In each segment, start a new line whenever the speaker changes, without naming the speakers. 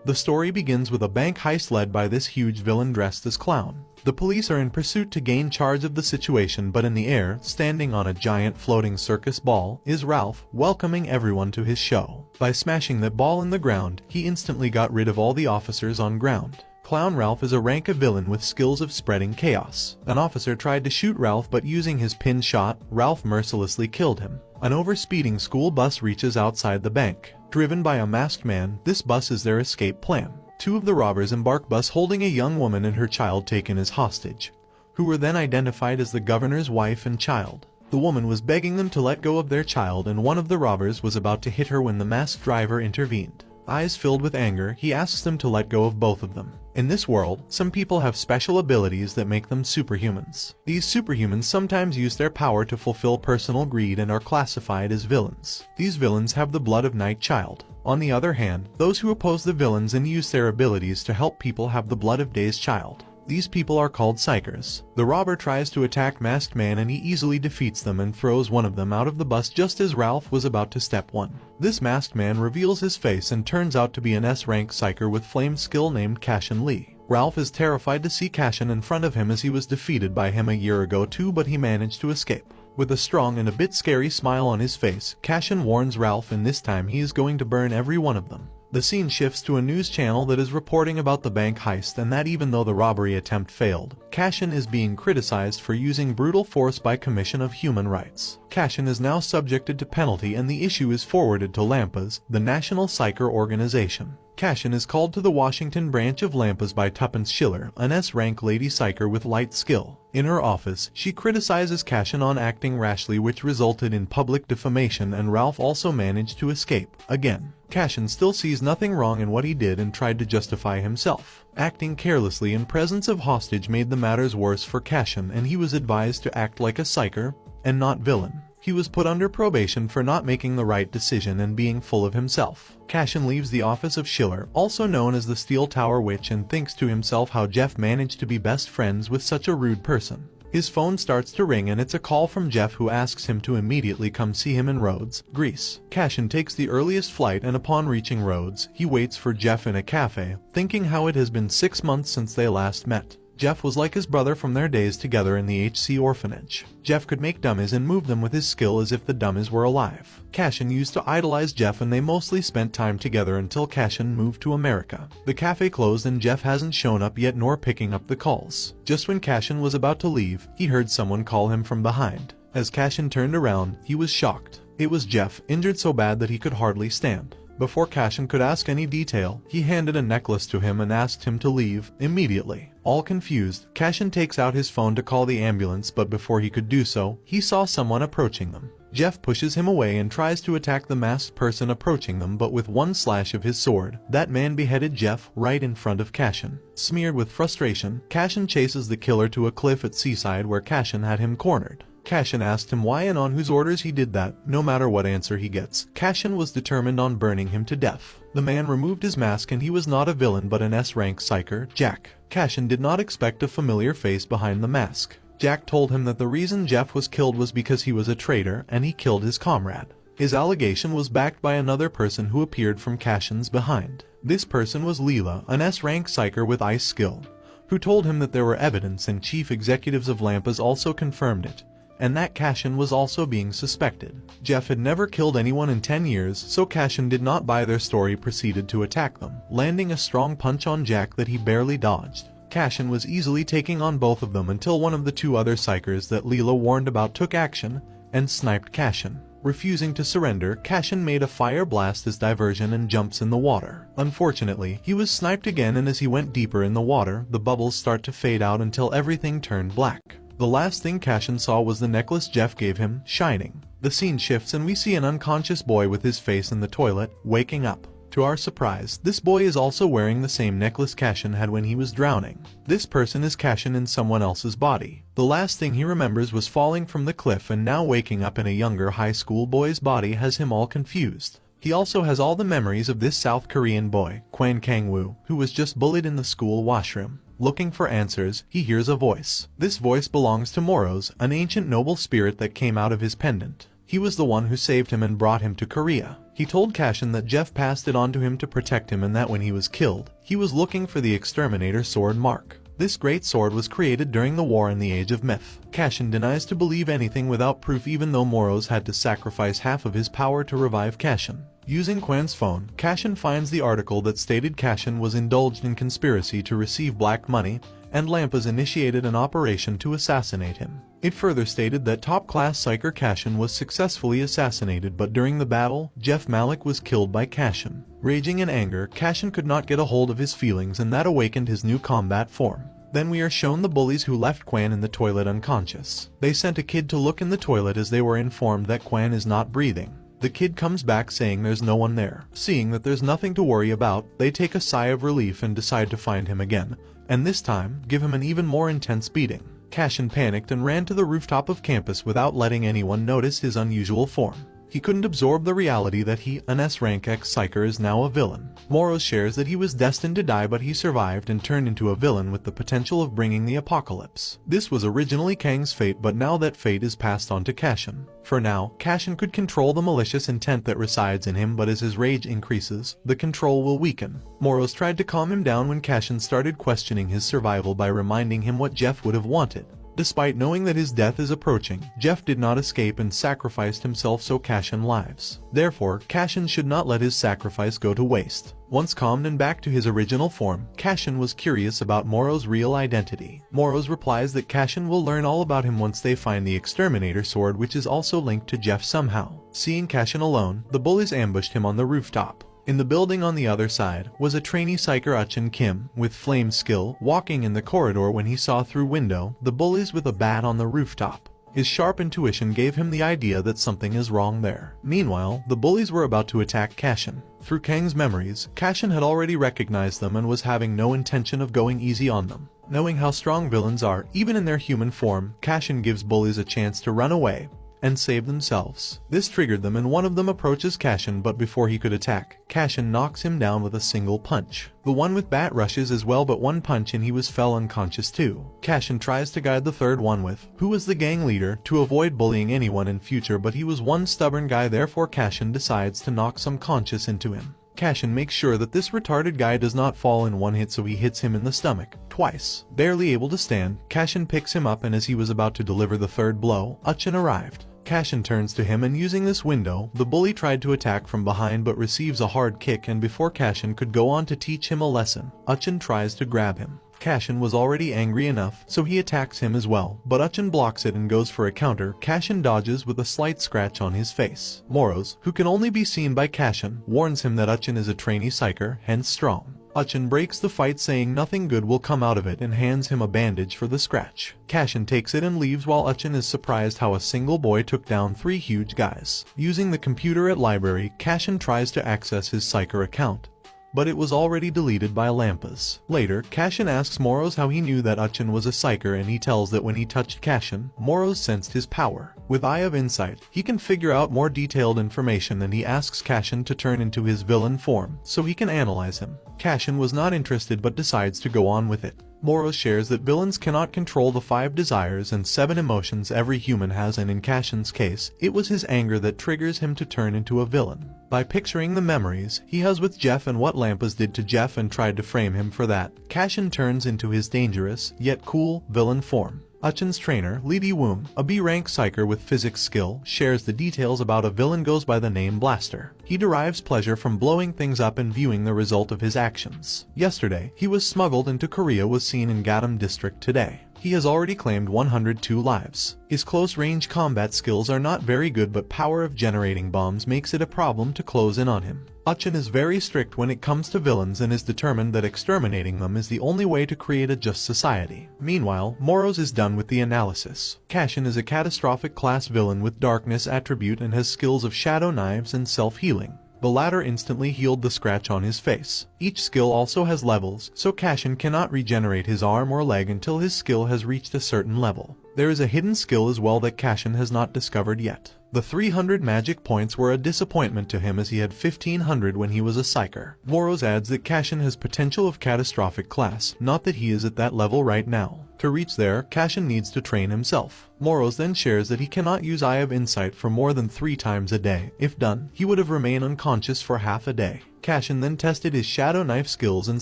The story begins with a bank heist led by this huge villain dressed as clown. The police are in pursuit to gain charge of the situation, but in the air, standing on a giant floating circus ball, is Ralph, welcoming everyone to his show. By smashing that ball in the ground, he instantly got rid of all the officers on ground. Clown Ralph is a rank villain with skills of spreading chaos. An officer tried to shoot Ralph, but using his pin shot, Ralph mercilessly killed him. An overspeeding school bus reaches outside the bank. Driven by a masked man, this bus is their escape plan. Two of the robbers embark bus holding a young woman and her child taken as hostage, who were then identified as the governor's wife and child. The woman was begging them to let go of their child, and one of the robbers was about to hit her when the masked driver intervened. Eyes filled with anger, he asks them to let go of both of them. In this world, some people have special abilities that make them superhumans. These superhumans sometimes use their power to fulfill personal greed and are classified as villains. These villains have the blood of Night Child. On the other hand, those who oppose the villains and use their abilities to help people have the blood of Day's Child. These people are called psychers. The robber tries to attack Masked Man and he easily defeats them and throws one of them out of the bus just as Ralph was about to step one. This Masked Man reveals his face and turns out to be an S-rank psyker with flame skill named Cashin Lee. Ralph is terrified to see Cashin in front of him as he was defeated by him a year ago too, but he managed to escape. With a strong and a bit scary smile on his face, Cashin warns Ralph, and this time he is going to burn every one of them. The scene shifts to a news channel that is reporting about the bank heist and that even though the robbery attempt failed, Cashin is being criticized for using brutal force by Commission of Human Rights. Cashin is now subjected to penalty and the issue is forwarded to LAMPAS, the National Psycher Organization. Cashin is called to the Washington branch of LAMPAS by Tuppence Schiller, an S-rank lady psycher with light skill. In her office, she criticizes Cashin on acting rashly, which resulted in public defamation, and Ralph also managed to escape. Again, Cashin still sees nothing wrong in what he did and tried to justify himself. Acting carelessly in presence of hostage made the matters worse for Cashin, and he was advised to act like a psycher and not villain. He was put under probation for not making the right decision and being full of himself. Cashin leaves the office of Schiller, also known as the Steel Tower Witch, and thinks to himself how Jeff managed to be best friends with such a rude person. His phone starts to ring and it's a call from Jeff, who asks him to immediately come see him in Rhodes, Greece. Cashin takes the earliest flight, and upon reaching Rhodes, he waits for Jeff in a cafe, thinking how it has been 6 months since they last met. Jeff was like his brother from their days together in the HC orphanage. Jeff could make dummies and move them with his skill as if the dummies were alive. Cashin used to idolize Jeff and they mostly spent time together until Cashin moved to America. The cafe closed and Jeff hasn't shown up yet nor picking up the calls. Just when Cashin was about to leave, he heard someone call him from behind. As Cashin turned around, he was shocked. It was Jeff, injured so bad that he could hardly stand. Before Cashin could ask any detail, he handed a necklace to him and asked him to leave immediately. All confused, Cashin takes out his phone to call the ambulance, but before he could do so, he saw someone approaching them. Jeff pushes him away and tries to attack the masked person approaching them, but with one slash of his sword, that man beheaded Jeff right in front of Cashin. Smeared with frustration, Cashin chases the killer to a cliff at Seaside where Cashin had him cornered. Cashin asked him why and on whose orders he did that. No matter what answer he gets, Cashin was determined on burning him to death. The man removed his mask and he was not a villain but an S-rank psycher, Jack. Cashin did not expect a familiar face behind the mask. Jack told him that the reason Jeff was killed was because he was a traitor and he killed his comrade. His allegation was backed by another person who appeared from Cashin's behind. This person was Leela, an S-rank psycher with ice skill, who told him that there were evidence and chief executives of LAMPAS also confirmed it, and that Cashin was also being suspected. Jeff had never killed anyone in 10 years, so Cashin did not buy their story, proceeded to attack them, landing a strong punch on Jack that he barely dodged. Cashin was easily taking on both of them until one of the two other psychers that Leela warned about took action and sniped Cashin. Refusing to surrender, Cashin made a fire blast as diversion and jumps in the water. Unfortunately, he was sniped again, and as he went deeper in the water, the bubbles start to fade out until everything turned black. The last thing Cashin saw was the necklace Jeff gave him, shining. The scene shifts and we see an unconscious boy with his face in the toilet, waking up. To our surprise, this boy is also wearing the same necklace Cashin had when he was drowning. This person is Cashin in someone else's body. The last thing he remembers was falling from the cliff, and now waking up in a younger high school boy's body has him all confused. He also has all the memories of this South Korean boy, Kwan Kang-woo, who was just bullied in the school washroom. Looking for answers, he hears a voice. This voice belongs to Moros, an ancient noble spirit that came out of his pendant. He was the one who saved him and brought him to Korea. He told Cashin that Jeff passed it on to him to protect him and that when he was killed, he was looking for the exterminator sword mark. This great sword was created during the war in the Age of Myth. Cashin denies to believe anything without proof even though Moros had to sacrifice half of his power to revive Cashin. Using Quan's phone, Cashin finds the article that stated Cashin was indulged in conspiracy to receive black money, and Lampas initiated an operation to assassinate him. It further stated that top-class psyker Cashin was successfully assassinated, but during the battle, Jeff Malik was killed by Cashin. Raging in anger, Cashin could not get a hold of his feelings and that awakened his new combat form. Then we are shown the bullies who left Quan in the toilet unconscious. They sent a kid to look in the toilet as they were informed that Quan is not breathing. The kid comes back saying there's no one there. Seeing that there's nothing to worry about, they take a sigh of relief and decide to find him again, and this time, give him an even more intense beating. Cashin panicked and ran to the rooftop of campus without letting anyone notice his unusual form. He couldn't absorb the reality that he, an S Rank X psyker, is now a villain. Moros shares that he was destined to die but he survived and turned into a villain with the potential of bringing the apocalypse. This was originally Kang's fate, but now that fate is passed on to Cashin. For now, Cashin could control the malicious intent that resides in him, but as his rage increases, the control will weaken. Moros tried to calm him down when Cashin started questioning his survival by reminding him what Jeff would have wanted. Despite knowing that his death is approaching, Jeff did not escape and sacrificed himself so Cashin lives. Therefore, Cashin should not let his sacrifice go to waste. Once calmed and back to his original form, Cashin was curious about Moro's real identity. Moros replies that Cashin will learn all about him once they find the exterminator sword, which is also linked to Jeff somehow. Seeing Cashin alone, the bullies ambushed him on the rooftop. In the building on the other side was a trainee psyker Uchin Kim, with flame skill, walking in the corridor when he saw through window the bullies with a bat on the rooftop. His sharp intuition gave him the idea that something is wrong there. Meanwhile, the bullies were about to attack Cashin. Through Kang's memories, Cashin had already recognized them and was having no intention of going easy on them. Knowing how strong villains are, even in their human form, Cashin gives bullies a chance to run away and save themselves. This triggered them and one of them approaches Cashin, but before he could attack, Cashin knocks him down with a single punch. The one with bat rushes as well, but one punch and he fell unconscious too. Cashin tries to guide the third one with, who was the gang leader, to avoid bullying anyone in future, but he was one stubborn guy, therefore Cashin decides to knock some conscious into him. Cashin makes sure that this retarded guy does not fall in one hit, so he hits him in the stomach, twice. Barely able to stand, Cashin picks him up and as he was about to deliver the third blow, Uchin arrived. Cashin turns to him and using this window, the bully tried to attack from behind but receives a hard kick, and before Cashin could go on to teach him a lesson, Uchin tries to grab him. Cashin was already angry enough, so he attacks him as well, but Uchin blocks it and goes for a counter. Cashin dodges with a slight scratch on his face. Moros, who can only be seen by Cashin, warns him that Uchin is a trainee psyker, hence strong. Uchin breaks the fight saying nothing good will come out of it and hands him a bandage for the scratch. Cashin takes it and leaves while Uchin is surprised how a single boy took down 3 huge guys. Using the computer at library, Cashin tries to access his psyker account, but it was already deleted by Lampas. Later, Cashin asks Moros how he knew that Uchin was a psyker, and he tells that when he touched Cashin, Moros sensed his power. With Eye of Insight, he can figure out more detailed information and he asks Cashin to turn into his villain form so he can analyze him. Cashin was not interested but decides to go on with it. Moros shares that villains cannot control the 5 desires and 7 emotions every human has, and in Cashin's case, it was his anger that triggers him to turn into a villain. By picturing the memories he has with Jeff and what Lampas did to Jeff and tried to frame him for that, Cashin turns into his dangerous, yet cool, villain form. Uchin's trainer, Lee Di-woom, a B-rank psyker with physics skill, shares the details about a villain goes by the name Blaster. He derives pleasure from blowing things up and viewing the result of his actions. Yesterday, he was smuggled into Korea, was seen in Gadam district today. He has already claimed 102 lives. His close-range combat skills are not very good, but power of generating bombs makes it a problem to close in on him. Uchin is very strict when it comes to villains and is determined that exterminating them is the only way to create a just society. Meanwhile, Moros is done with the analysis. Cashin is a catastrophic class villain with darkness attribute and has skills of shadow knives and self-healing. The latter instantly healed the scratch on his face. Each skill also has levels, so Cashin cannot regenerate his arm or leg until his skill has reached a certain level. There is a hidden skill as well that Cashin has not discovered yet. The 300 magic points were a disappointment to him as he had 1500 when he was a psyker. Moros adds that Cashin has potential of catastrophic class, not that he is at that level right now. To reach there, Cashin needs to train himself. Moros then shares that he cannot use Eye of Insight for more than 3 times a day. If done, he would have remained unconscious for half a day. Cashin then tested his shadow knife skills and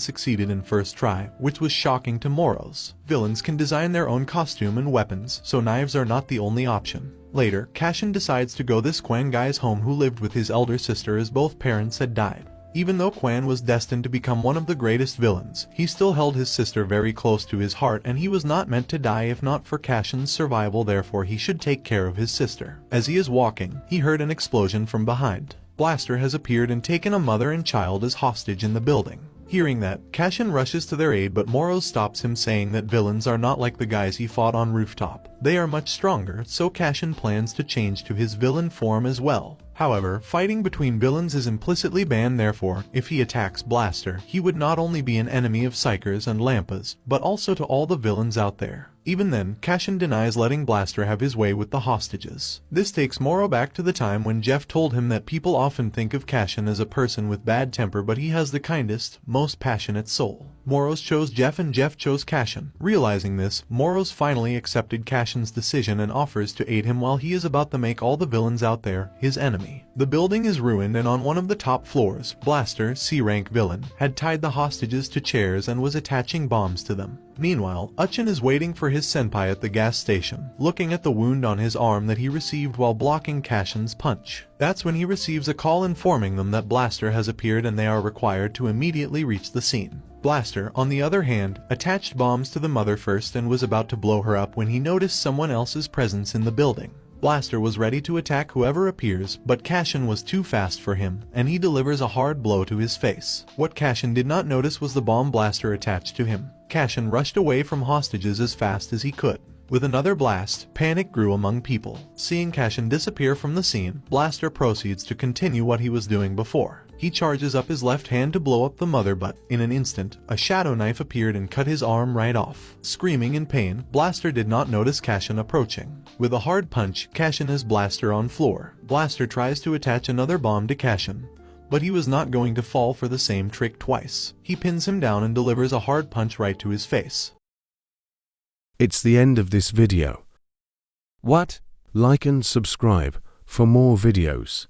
succeeded in first try, which was shocking to Moros. Villains can design their own costume and weapons, so knives are not the only option. Later, Cashin decides to go this Quan guy's home who lived with his elder sister as both parents had died. Even though Quan was destined to become one of the greatest villains, he still held his sister very close to his heart and he was not meant to die if not for Cashin's survival, therefore he should take care of his sister. As he is walking, he heard an explosion from behind. Blaster has appeared and taken a mother and child as hostage in the building. Hearing that, Cashin rushes to their aid but Moros stops him saying that villains are not like the guys he fought on rooftop. They are much stronger, so Cashin plans to change to his villain form as well. However, fighting between villains is implicitly banned, therefore, if he attacks Blaster, he would not only be an enemy of Psychers and Lampas, but also to all the villains out there. Even then, Cashin denies letting Blaster have his way with the hostages. This takes Moro back to the time when Jeff told him that people often think of Cashin as a person with bad temper, but he has the kindest, most passionate soul. Moros chose Jeff and Jeff chose Cashin. Realizing this, Moros finally accepted Cashin's decision and offers to aid him while he is about to make all the villains out there his enemy. The building is ruined and on one of the top floors, Blaster, C-rank villain, had tied the hostages to chairs and was attaching bombs to them. Meanwhile, Uchin is waiting for his senpai at the gas station, looking at the wound on his arm that he received while blocking Cashin's punch. That's when he receives a call informing them that Blaster has appeared and they are required to immediately reach the scene. Blaster, on the other hand, attached bombs to the mother first and was about to blow her up when he noticed someone else's presence in the building. Blaster was ready to attack whoever appears, but Cashin was too fast for him, and he delivers a hard blow to his face. What Cashin did not notice was the bomb Blaster attached to him. Cashin rushed away from hostages as fast as he could. With another blast, panic grew among people. Seeing Cashin disappear from the scene, Blaster proceeds to continue what he was doing before. He charges up his left hand to blow up the mother, but in an instant, a shadow knife appeared and cut his arm right off. Screaming in pain, Blaster did not notice Cashin approaching. With a hard punch, Cashin has Blaster on floor. Blaster tries to attach another bomb to Cashin, but he was not going to fall for the same trick twice. He pins him down and delivers a hard punch right to his face.
It's the end of this video.
What?
Like and subscribe for more videos.